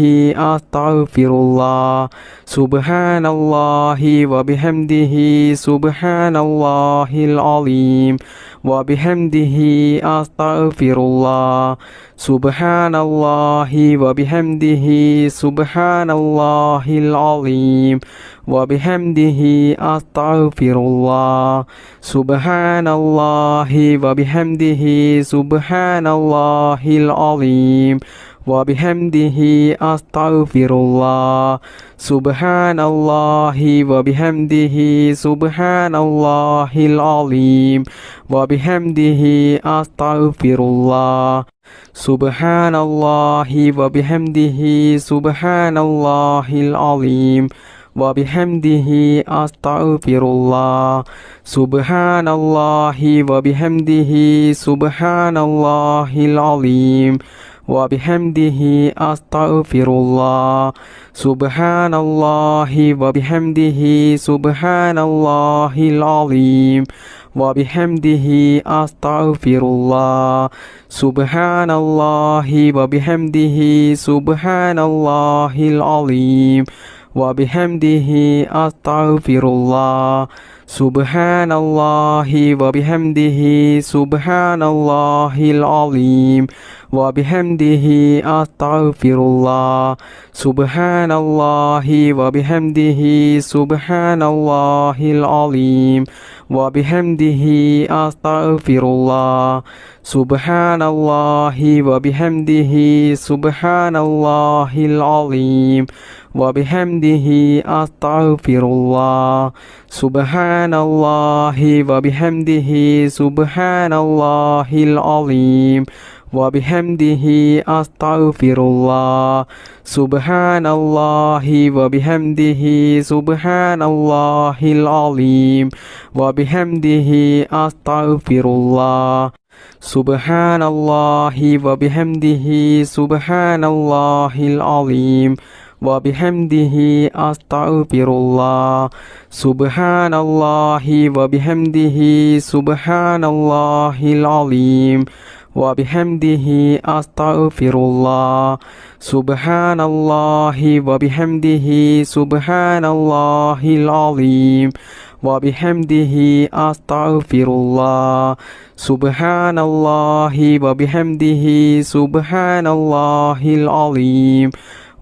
أستغفر الله سبحان الله وبحمده سبحان الله العظيم وبحمده أستغفر الله سبحان الله وبحمده سبحان الله العظيم وبحمده أستغفر الله سبحان الله وبحمده سبحان الله العظيم وبحمده أستغفر الله سبحان الله وبحمده سبحان الله العظيم وبحمده أستغفر الله سبحان الله وبحمده سبحان الله العظيم وبحمده أستغفر الله سبحان الله وبحمده سبحان الله العظيم وبحمده أستغفر الله سبحان الله وبحمده سبحان الله العظيم وبحمده أستغفر الله سبحان الله وبحمده سبحان الله العظيم وبحمده أستغفر الله سبحان الله وبحمده سبحان الله العظيم وبحمده أستغفر الله سبحان الله وبحمده سبحان الله العظيم وبحمده أستغفر الله سبحان الله وبحمده سبحان الله العظيم وبحمده أستغفر الله سبحان الله وبحمده سبحان الله العظيم وبحمده أستغفر الله سبحان الله وبحمده سبحان الله العظيم وبحمده أستغفر الله سبحان الله وبحمده سبحان الله العظيم وبحمده أستغفر الله سبحان الله وبحمده سبحان الله العظيم وبحمده أستغفر الله سبحان الله وبحمده سبحان الله العظيم وبحمده أستغفر الله سبحان الله وبحمده سبحان الله العظيم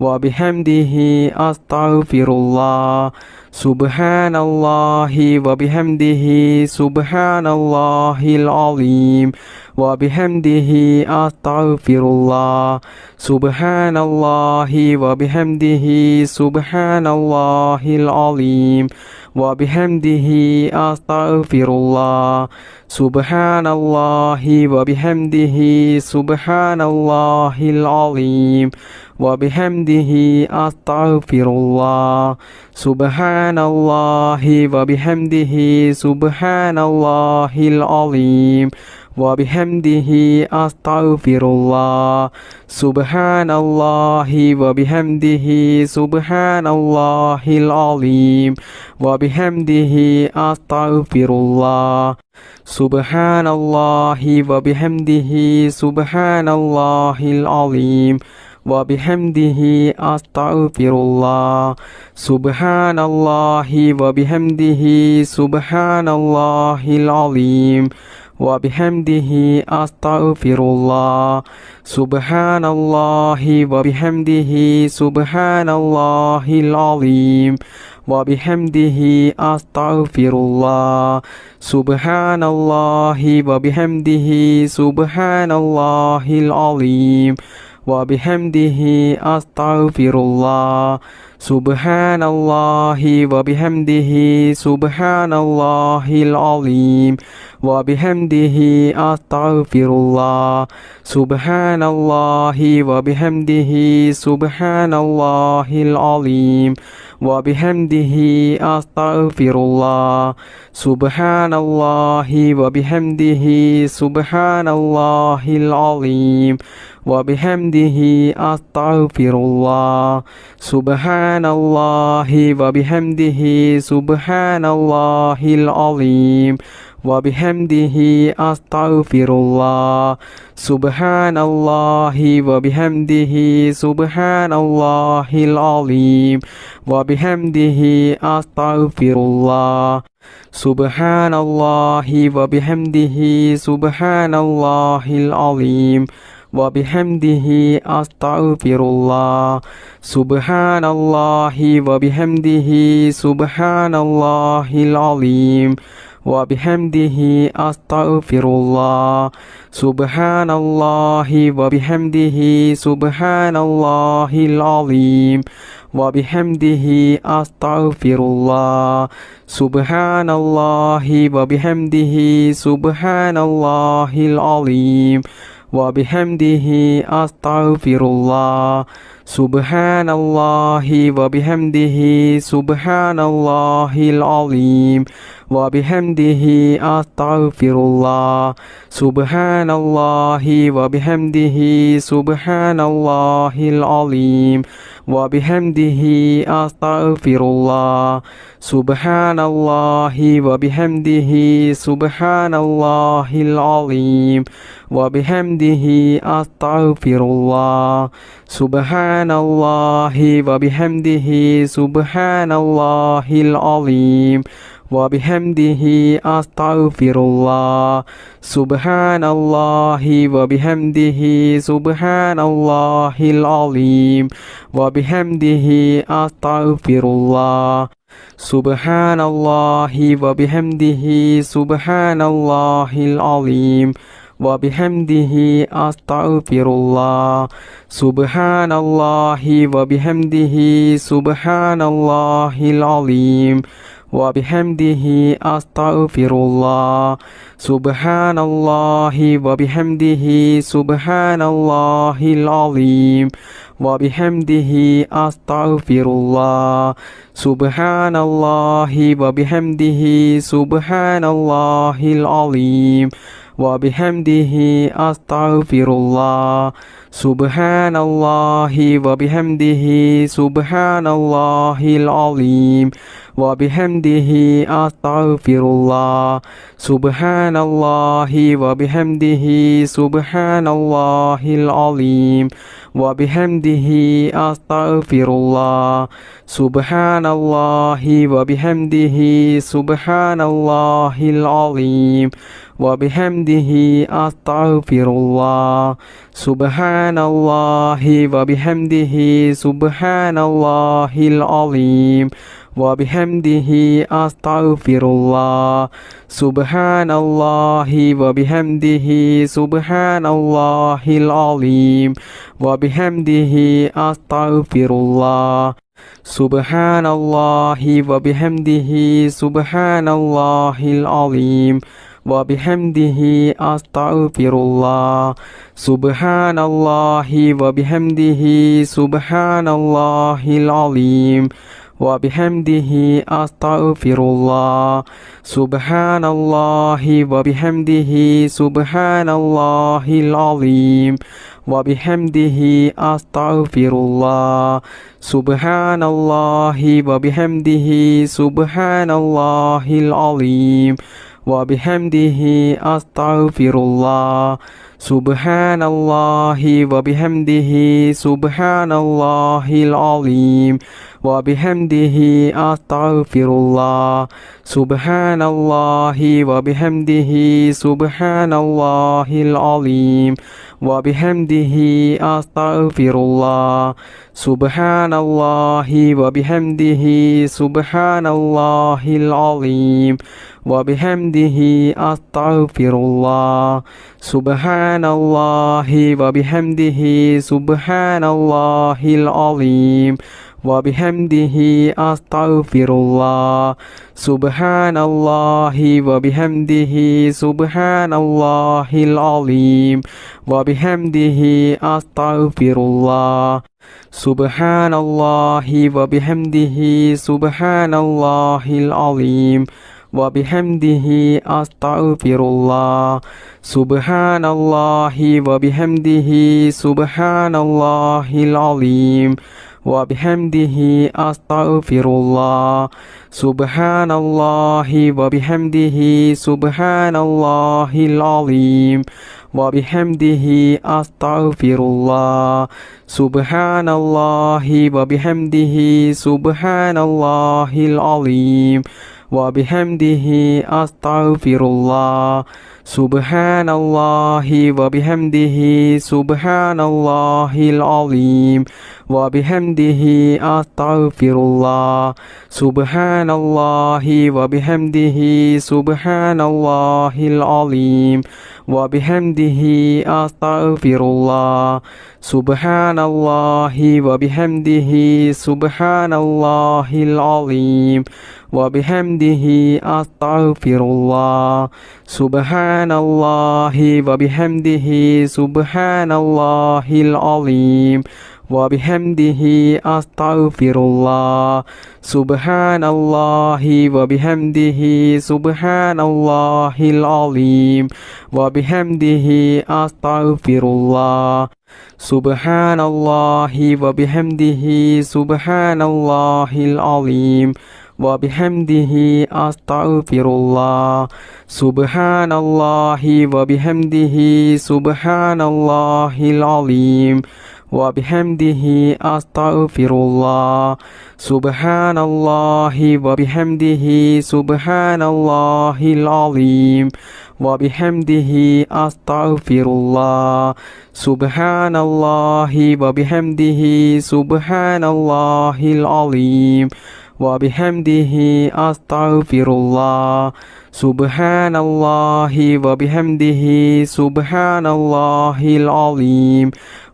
وبحمده أستغفر الله سبحان الله وبحمده سبحان الله العظيم وبحمده أستغفر الله سبحان الله وبحمده سبحان الله العظيم وبحمده أستغفر الله سبحان الله وبحمده سبحان الله العظيم وبحمده أستغفر الله سبحان الله وبحمده سبحان الله العظيم وبحمده أستغفر الله سبحان الله وبحمده سبحان الله العظيم وبحمده أستغفر الله سبحان الله وبحمده سبحان الله العظيم وبحمده أستغفر الله سبحان الله وبحمده سبحان الله العظيم وبحمده أستغفر الله سبحان الله وبحمده سبحان الله العظيم وبحمده أستغفر الله سبحان الله وبحمده سبحان الله العظيم وبحمده أستغفر الله سبحان الله وبحمده سبحان الله العظيم وبحمده أستغفر الله سبحان الله وبحمده سبحان الله العظيم وبحمده أستغفر الله سبحان الله وبحمده سبحان الله العظيم وبحمده أستغفر الله سبحان الله وبحمده سبحان الله العظيم وبحمده أستغفر الله سبحان الله وبحمده سبحان الله العظيم وبحمده أستغفر الله سبحان الله وبحمده سبحان الله العظيم وبحمده أستغفر الله سبحان الله وبحمده سبحان الله العظيم وبحمده أستغفر الله سبحان الله وبحمده سبحان الله العظيم وبحمده أستغفر الله سبحان الله وبحمده سبحان الله العظيم وبحمده أستغفر الله سبحان الله وبحمده سبحان الله العظيم وبحمده أستغفر الله سبحان الله وبحمده سبحان الله العظيم وبحمده أستغفر الله سبحان الله وبحمده سبحان الله العظيم وبحمده أستغفر الله سبحان الله وبحمده سبحان الله العظيم وبحمده أستغفر الله سبحان الله وبحمده سبحان الله العظيم وبحمده أستغفر الله سبحان الله وبحمده سبحان الله العظيم وبحمده أستغفر الله سبحان الله وبحمده سبحان الله العظيم وبحمده أستغفر الله سبحان الله وبحمده سبحان الله العظيم وبحمده أستغفر الله سبحان الله وبحمده سبحان الله العظيم وبحمده أستغفر الله سبحان الله وبحمده سبحان الله العظيم وبحمده أستغفر الله سبحان الله وبحمده سبحان الله العظيم وبحمده أستغفر الله سبحان الله وبحمده سبحان الله العظيم وبحمده أستغفر الله سبحان الله وبحمده سبحان الله العظيم وبحمده أستغفر الله سبحان الله وبحمده سبحان الله العظيم وبحمده أستغفر الله سبحان الله وبحمده سبحان الله العظيم وبحمده أستغفر الله سبحان الله وبحمده سبحان الله العظيم وبحمده أستغفر الله سبحان الله وبحمده سبحان الله العظيم وبحمده أستغفر الله سبحان الله وبحمده سبحان الله العظيم وبحمده أستغفر الله سبحان الله وبحمده سبحان الله العظيم وبحمده أستغفر الله سبحان الله وبحمده سبحان الله العظيم وبحمده أستغفر الله سبحان الله وبحمده سبحان الله العظيم وبحمده أستغفر الله سبحان الله وبحمده سبحان الله العظيم وبحمده أستغفر الله سبحان الله وبحمده سبحان الله العظيم وبحمده أستغفر الله سبحان الله وبحمده سبحان الله العظيم وبحمده أستغفر الله سبحان الله وبحمده سبحان الله العظيم وبحمده أستغفر الله سبحان الله وبحمده سبحان الله العظيم وبحمده أستغفر الله سبحان الله وبحمده سبحان الله العظيم وبحمده أستغفر الله سبحان الله وبحمده سبحان الله العظيم وبحمده أستغفر الله سبحان الله وبحمده سبحان الله العظيم وبحمده أستغفر الله سبحان الله وبحمده سبحان الله العظيم وبحمده أستغفر الله سبحان الله وبحمده سبحان الله العظيم وبحمده أستغفر الله سبحان الله وبحمده سبحان الله العظيم وبحمده أستغفر الله സുബ്ഹാനല്ലാഹി വബിഹംദിഹി സുബ്ഹാനല്ലാഹിൽ അലീം വബിഹംദിഹി അസ്തഗ്ഫിറുല്ലാഹ് സുബ്ഹാനല്ലാഹി വബിഹംദിഹി സുബ്ഹാനല്ലാഹിൽ അലീം വബിഹംദിഹി അസ്തഗ്ഫിറുല്ലാഹ് സുബ്ഹാനല്ലാഹി വബിഹംദിഹി സുബ്ഹാനല്ലാഹിൽ അലീം വബിഹംദിഹി അസ്തഗ്ഫിറുല്ലാഹ് സുബ്ഹാനല്ലാഹി വബിഹംദിഹി സുബ്ഹാനല്ലാഹിൽ അലീം വബിഹംദിഹി അസ്തഗ്ഫിറുല്ലാഹ് സുബ്ഹാനല്ലാഹി വബിഹംദിഹി സുബ്ഹാനല്ലാഹിൽ അലീം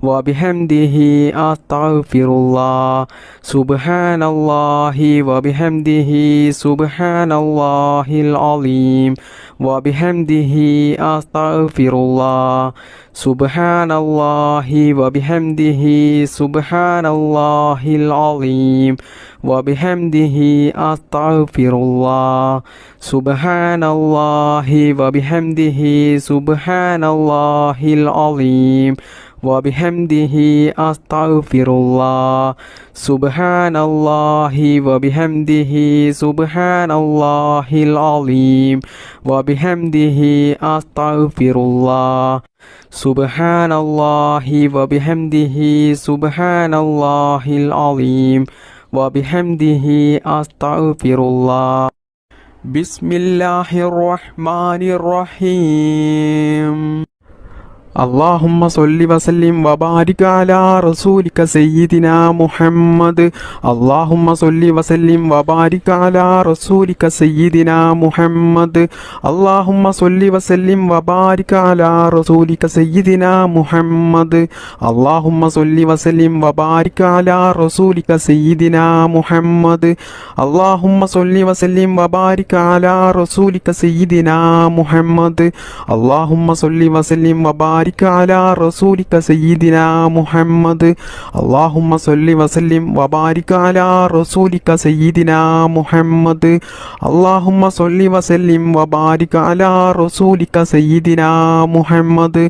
വബിഹംദിഹി അസ്തഗ്ഫിറുല്ലാഹ് സുബ്ഹാനല്ലാഹി വബിഹംദിഹി സുബ്ഹാനല്ലാഹിൽ അലീം വബിഹംദിഹി അസ്തഗ്ഫിറുല്ലാഹ് സുബ്ഹാനല്ലാഹി വബിഹംദിഹി സുബ്ഹാനല്ലാഹിൽ അലീം വബിഹംദിഹി അസ്തഗ്ഫിറുല്ലാഹ് സുബ്ഹാനല്ലാഹി വബിഹംദിഹി സുബ്ഹാനല്ലാഹിൽ അലീം വബിഹംദിഹി അസ്തഗ്ഫിറുല്ലാഹ് സുബ്ഹാനല്ലാഹി വബിഹംദിഹി സുബ്ഹാനല്ലാഹിൽ അലീം വബിഹംദിഹി അസ്തഗ്ഫിറുല്ലാഹ് സുബ്ഹാനല്ലാഹി വബിഹംദിഹി സുബ്ഹാനല്ലാഹിൽ അലീം വബിഹംദിഹി അസ്തഗ്ഫിറുല്ലാഹ് ബിസ്മില്ലാഹിർ റഹ്മാനിർ റഹീം اللهم صل وسلم وبارك على رسولك سيدنا محمد اللهم صل وسلم وبارك على رسولك سيدنا محمد اللهم صل وسلم وبارك على رسولك سيدنا محمد اللهم صل وسلم وبارك على رسولك سيدنا محمد اللهم صل وسلم وبارك على رسولك سيدنا محمد اللهم صل وسلم وبارك على رسولك سيدنا محمد اللهم صل وسلم وبارك على رسولك سيدنا محمد اللهم صل وسلم وبارك على رسولك سيدنا محمد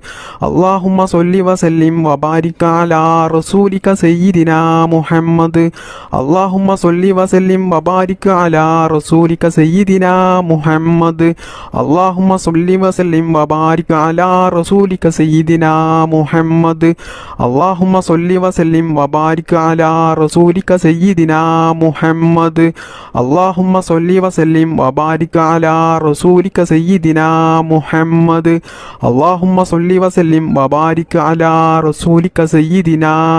اللهم صل وسلم وبارك على رسولك سيدنا محمد اللهم صل وسلم وبارك على رسولك سيدنا محمد اللهم صل وسلم وبارك على رسولك سيدنا محمد اللهم صل وسلم وبارك على رسولك سيدنا محمد اللهم صل وسلم وبارك على رسولك سيدنا محمد اللهم صل وسلم وبارك على رسولك سيدنا محمد اللهم صل وسلم وبارك على رسولك سيدنا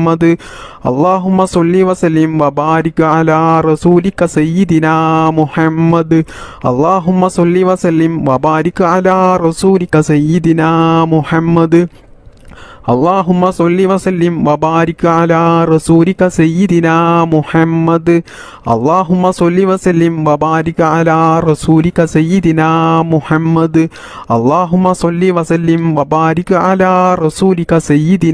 محمد اللهم صل وسلم وبارك على رسولك سيدنا محمد اللهم صل وسلم وبارك على رسولك سيدنا محمد اللهم صل وسلم وبارك على رسولك سيدنا محمد اللهم صل وسلم وبارك على رسولك سيدنا محمد اللهم صل وسلم وبارك على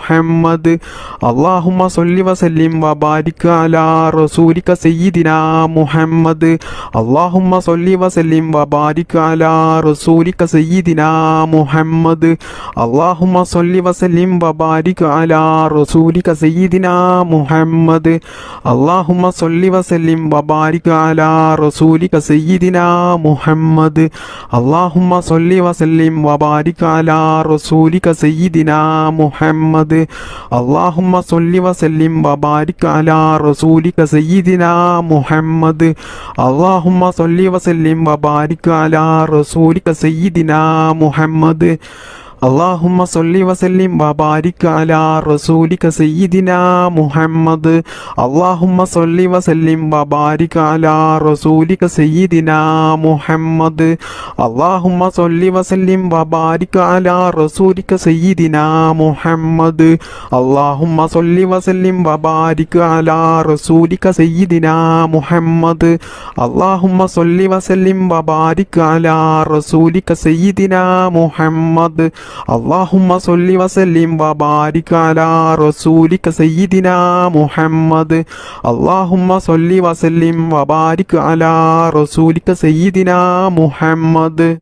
رسولك سيدنا محمد اللهم صل وسلم وبارك على رسولك سيدنا محمد اللهم صل وسلم وبارك على رسولك سيدنا محمد اللهم صل وسلم وبارك على رسولك سيدنا محمد اللهم صل وسلم وبارك على رسولك سيدنا محمد اللهم صل وسلم وبارك على رسولك سيدنا محمد اللهم صل وسلم وبارك على رسولك سيدنا محمد اللهم صل وسلم وبارك على رسولك سيدنا محمد اللهم صل وسلم وبارك على رسولك سيدنا محمد اللهم صل وسلم وبارك على رسولك سيدنا محمد اللهم صل وسلم وبارك على رسولك سيدنا محمد اللهم صل وسلم وبارك على رسولك سيدنا محمد اللهم صل وسلم وبارك على رسولك سيدنا محمد اللهم صل وسلم وبارك على رسولك سيدنا محمد